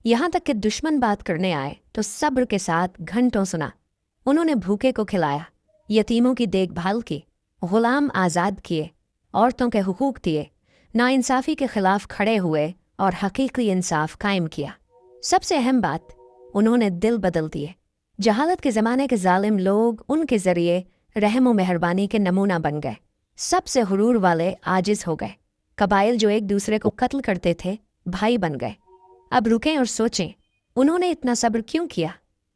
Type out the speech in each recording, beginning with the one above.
यहाँ तक कि दुश्मन बात करने आए तो सब्र के साथ घंटों सुना। उन्होंने भूखे को खिलाया, यतीमों की देखभाल की, गुलाम आज़ाद किए, औरतों के हुकूक दिए, नाइंसाफ़ी के खिलाफ खड़े हुए और हकीकी इंसाफ कायम किया। सबसे अहम बात, उन्होंने दिल बदल दिए। जहालत के ज़माने के जालिम लोग उनके ज़रिए रहम व मेहरबानी के नमूना बन गए। सबसे हुरूर वाले आजिज़ हो गए। कबाइल जो एक दूसरे को कत्ल करते थे भाई बन गए। अब रुकें और सोचें, उन्होंने इतना सब्र क्यों किया?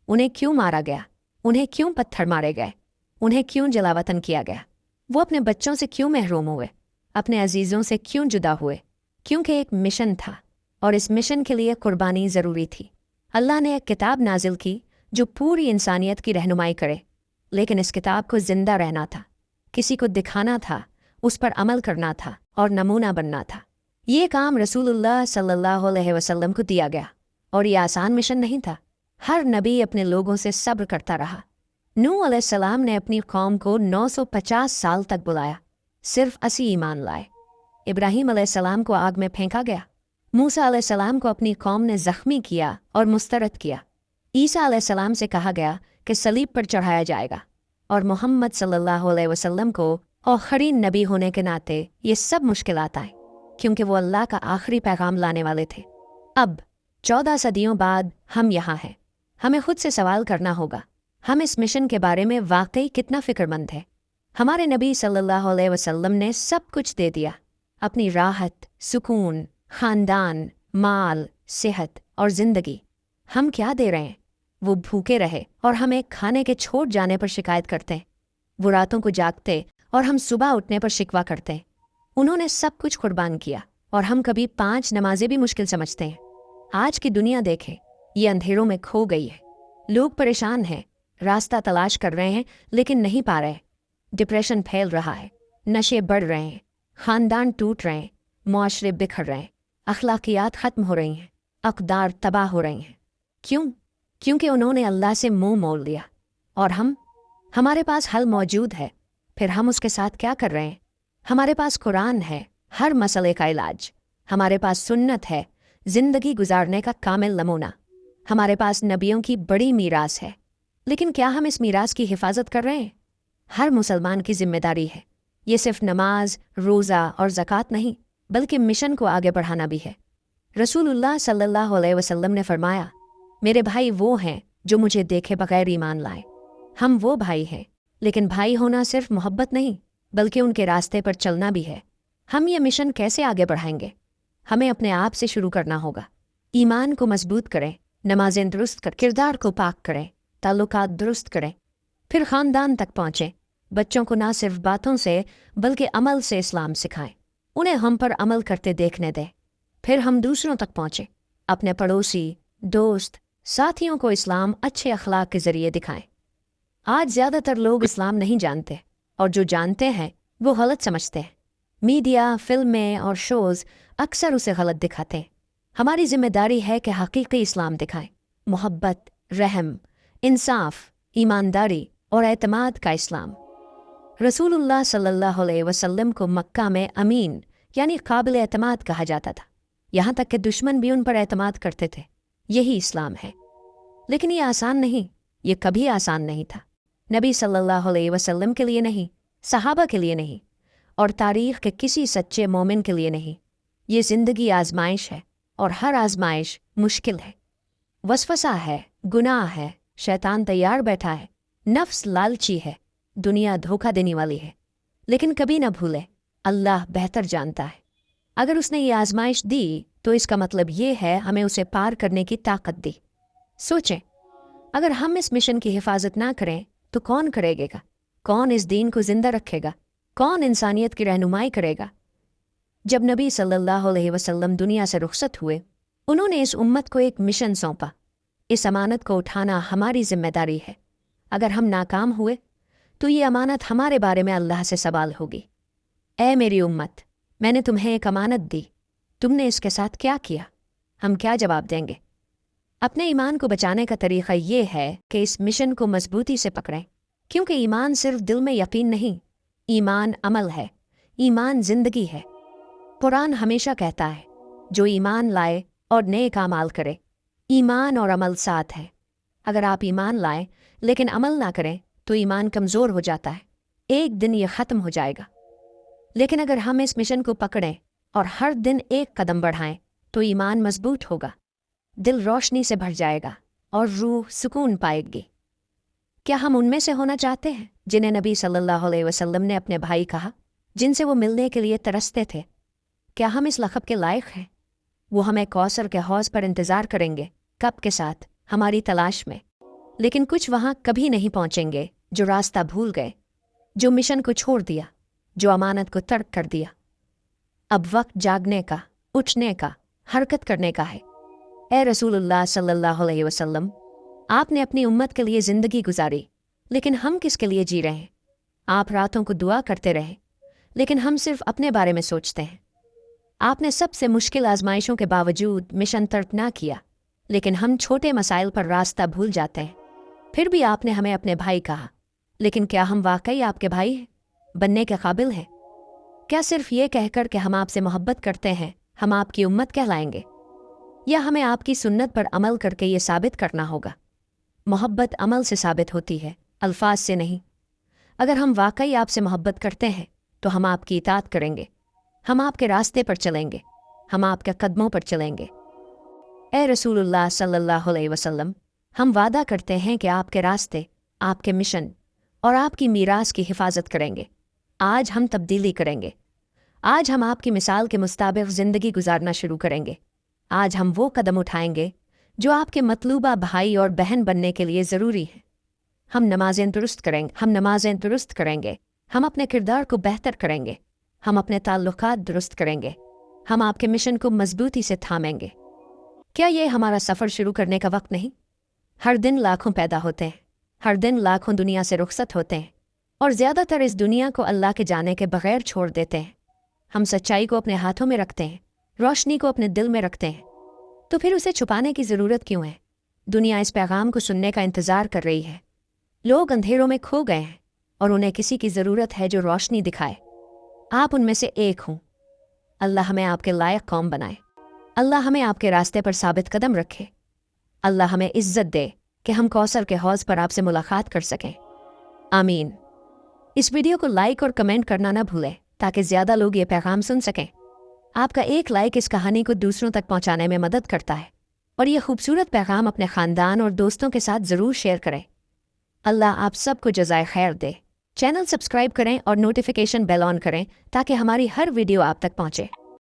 उन्हें क्यों मारा गया? उन्हें क्यों पत्थर मारे गए? उन्हें क्यों जलावतन किया गया? वो अपने बच्चों से क्यों महरूम हुए? अपने अजीज़ों से क्यों जुदा हुए? क्योंकि एक मिशन था और इस मिशन के लिए कुर्बानी ज़रूरी थी। अल्लाह ने एक किताब नाजिल की जो पूरी इंसानियत की रहनुमाई करे, लेकिन इस किताब को ज़िंदा रहना था, किसी को दिखाना था, उस पर अमल करना था और नमूना बनना था। ये काम रसूलुल्लाह सल्लल्लाहु अलैहि वसल्लम को दिया गया और ये आसान मिशन नहीं था। हर नबी अपने लोगों से सब्र करता रहा। नूह अलैहिस्सलाम ने अपनी कौम को 950 साल तक बुलाया, सिर्फ 80 ईमान लाए। इब्राहीम अलैहिस्सलाम को आग में फेंका गया। मूसा अलैहिस्सलाम को अपनी कौम ने ज़ख्मी किया और मुस्तरद किया। ईसा अलैहिस्सलाम से कहा गया कि सलीब पर चढ़ाया जाएगा और मोहम्मद सल्लल्लाहु अलैहि वसल्लम को आखिरी नबी होने के नाते ये सब मुश्किलात आए, क्योंकि वो अल्लाह का आखिरी पैगाम लाने वाले थे। अब 14 सदियों बाद हम यहाँ हैं। हमें खुद से सवाल करना होगा, हम इस मिशन के बारे में वाकई कितना फ़िक्रमंद है? हमारे नबी सल्लल्लाहु अलैहि वसल्लम ने सब कुछ दे दिया, अपनी राहत, सुकून, ख़ानदान, माल, सेहत और ज़िंदगी। हम क्या दे रहे हैं? वो भूखे रहे और हमें खाने के छोड़ जाने पर शिकायत करते हैं। वो रातों को जागते और हम सुबह उठने पर शिकवा करते हैं। उन्होंने सब कुछ कुर्बान किया और हम कभी 5 नमाजें भी मुश्किल समझते हैं। आज की दुनिया देखें, ये अंधेरों में खो गई है। लोग परेशान हैं, रास्ता तलाश कर रहे हैं लेकिन नहीं पा रहे। डिप्रेशन फैल रहा है, नशे बढ़ रहे हैं, ख़ानदान टूट रहे हैं, मुआशरे बिखर रहे हैं, अखलाकियात ख़त्म हो रही हैं, अक़दार तबाह हो रही हैं। क्यों? क्योंकि उन्होंने अल्लाह से मुंह मोड़ लिया। और हमारे पास हल मौजूद है, फिर हम उसके साथ क्या कर रहे हैं? हमारे पास कुरान है, हर मसले का इलाज। हमारे पास सुन्नत है, ज़िंदगी गुजारने का कामिल नमूना। हमारे पास नबियों की बड़ी मीरास है, लेकिन क्या हम इस मीरास की हिफाजत कर रहे हैं? हर मुसलमान की जिम्मेदारी है। ये सिर्फ नमाज, रोज़ा और ज़कात नहीं, बल्कि मिशन को आगे बढ़ाना भी है। रसूलुल्लाह सल्लल्लाहु अलैहि वसल्लम ने फरमाया, मेरे भाई वो हैं जो मुझे देखे बगैर ईमान लाए। हम वो भाई हैं, लेकिन भाई होना सिर्फ मोहब्बत नहीं, बल्कि उनके रास्ते पर चलना भी है। हम ये मिशन कैसे आगे बढ़ाएंगे? हमें अपने आप से शुरू करना होगा। ईमान को मजबूत करें, नमाजें दुरुस्त कर, किरदार को पाक करें, ताल्लुकात दुरुस्त करें, फिर ख़ानदान तक पहुँचें। बच्चों को ना सिर्फ बातों से बल्कि अमल से इस्लाम सिखाएं। उन्हें हम पर अमल करते देखने दें। फिर हम दूसरों तक पहुँचें, अपने पड़ोसी, दोस्त, साथियों को इस्लाम अच्छे अखलाक के ज़रिए दिखाएं। आज ज़्यादातर लोग इस्लाम नहीं जानते, और जो जानते हैं वो गलत समझते हैं। मीडिया, फिल्में और शोज़ अक्सर उसे गलत दिखाते हैं। हमारी जिम्मेदारी है कि हकीकी इस्लाम दिखाएं, मोहब्बत, रहम, इंसाफ, ईमानदारी और एतमाद का इस्लाम। रसूलुल्लाह सल्लल्लाहु अलैहि वसल्लम को मक्का में अमीन यानी काबिल एतमाद कहा जाता था। यहाँ तक कि दुश्मन भी उन पर एतमाद करते थे। यही इस्लाम है। लेकिन ये आसान नहीं, ये कभी आसान नहीं था। नबी सल्लल्लाहु अलैहि वसल्लम के लिए नहीं, सहाबा के लिए नहीं, और तारीख़ के किसी सच्चे मोमिन के लिए नहीं। ये ज़िंदगी आजमाइश है और हर आजमाइश मुश्किल है। वसवसा है, गुनाह है, शैतान तैयार बैठा है, नफ्स लालची है, दुनिया धोखा देने वाली है। लेकिन कभी न भूलें, अल्लाह बेहतर जानता है। अगर उसने ये आजमाइश दी तो इसका मतलब ये है हमें उसे पार करने की ताकत दी। सोचें, अगर हम इस मिशन की हिफाजत ना करें तो कौन करेगा? कौन इस दीन को जिंदा रखेगा? कौन इंसानियत की रहनुमाई करेगा? जब नबी सल्लल्लाहु अलैहि वसल्लम दुनिया से रुखसत हुए, उन्होंने इस उम्मत को एक मिशन सौंपा। इस अमानत को उठाना हमारी जिम्मेदारी है। अगर हम नाकाम हुए तो ये अमानत हमारे बारे में अल्लाह से सवाल होगी। ऐ मेरी उम्मत, मैंने तुम्हें एक अमानत दी, तुमने इसके साथ क्या किया? हम क्या जवाब देंगे? अपने ईमान को बचाने का तरीक़ा ये है कि इस मिशन को मजबूती से पकड़ें, क्योंकि ईमान सिर्फ दिल में यकीन नहीं, ईमान अमल है, ईमान ज़िंदगी है। कुरान हमेशा कहता है, जो ईमान लाए और नेक आमाल करे, ईमान और अमल साथ है। अगर आप ईमान लाएं लेकिन अमल ना करें तो ईमान कमज़ोर हो जाता है, एक दिन ये ख़त्म हो जाएगा। लेकिन अगर हम इस मिशन को पकड़ें और हर दिन एक कदम बढ़ाएं तो ईमान मजबूत होगा, दिल रोशनी से भर जाएगा और रूह सुकून पाएगी। क्या हम उनमें से होना चाहते हैं जिन्हें नबी सल्लल्लाहु अलैहि वसल्लम ने अपने भाई कहा, जिनसे वो मिलने के लिए तरसते थे? क्या हम इस लक़ब के लायक हैं? वो हमें कौसर के हौज़ पर इंतज़ार करेंगे, कब के साथ, हमारी तलाश में। लेकिन कुछ वहाँ कभी नहीं पहुँचेंगे जो रास्ता भूल गए, जो मिशन को छोड़ दिया, जो अमानत को तर्क कर दिया। अब वक्त जागने का, उठने का, हरकत करने का है। ए रसूलुल्लाह सल्लल्लाहु अलैहि वसल्लम, आपने अपनी उम्मत के लिए ज़िंदगी गुजारी, लेकिन हम किसके लिए जी रहे हैं? आप रातों को दुआ करते रहे, लेकिन हम सिर्फ अपने बारे में सोचते हैं। आपने सबसे मुश्किल आजमाइशों के बावजूद मिशन तर्क ना किया, लेकिन हम छोटे मसाइल पर रास्ता भूल जाते हैं। फिर भी आपने हमें अपने भाई कहा, लेकिन क्या हम वाकई आपके भाई हैं, बनने के काबिल हैं? क्या सिर्फ ये कहकर कि हम आपसे मोहब्बत करते हैं हम आपकी उम्मत कहलाएंगे, या हमें आपकी सुन्नत पर अमल करके ये साबित करना होगा? मोहब्बत अमल से साबित होती है, अल्फाज से नहीं। अगर हम वाकई आपसे मोहब्बत करते हैं तो हम आपकी इताअत करेंगे, हम आपके रास्ते पर चलेंगे, हम आपके कदमों पर चलेंगे। ए रसूलुल्लाह सल्लल्लाहु अलैहि वसल्लम, हम वादा करते हैं कि आपके रास्ते, आपके मिशन और आपकी मीरास की हिफाजत करेंगे। आज हम तब्दीली करेंगे। आज हम आपकी मिसाल के मुताबिक ज़िंदगी गुजारना शुरू करेंगे। आज हम वो कदम उठाएंगे जो आपके मतलूबा भाई और बहन बनने के लिए ज़रूरी है। हम नमाज़ें दुरुस्त करेंगे, हम अपने किरदार को बेहतर करेंगे, हम अपने ताल्लुकात दुरुस्त करेंगे, हम आपके मिशन को मजबूती से थामेंगे। क्या ये हमारा सफ़र शुरू करने का वक्त नहीं? हर दिन लाखों पैदा होते हैं, हर दिन लाखों दुनिया से रुखसत होते हैं, और ज़्यादातर इस दुनिया को अल्लाह के जाने के बग़ैर छोड़ देते हैं। हम सच्चाई को अपने हाथों में रखते हैं, रोशनी को अपने दिल में रखते हैं, तो फिर उसे छुपाने की ज़रूरत क्यों है? दुनिया इस पैगाम को सुनने का इंतज़ार कर रही है। लोग अंधेरों में खो गए हैं और उन्हें किसी की ज़रूरत है जो रोशनी दिखाए। आप उनमें से एक हों। अल्लाह हमें आपके लायक कौम बनाए। अल्लाह हमें आपके रास्ते पर साबित कदम रखे। अल्लाह हमें इज्जत दे कि हम कौसर के हौज़ पर आपसे मुलाकात कर सकें। आमीन। इस वीडियो को लाइक और कमेंट करना ना भूलें ताकि ज़्यादा लोग ये पैगाम सुन सकें। आपका एक लाइक इस कहानी को दूसरों तक पहुंचाने में मदद करता है, और ये खूबसूरत पैगाम अपने ख़ानदान और दोस्तों के साथ ज़रूर शेयर करें। अल्लाह आप सबको जज़ाए खैर दे। चैनल सब्सक्राइब करें और नोटिफिकेशन बेल ऑन करें ताकि हमारी हर वीडियो आप तक पहुंचे।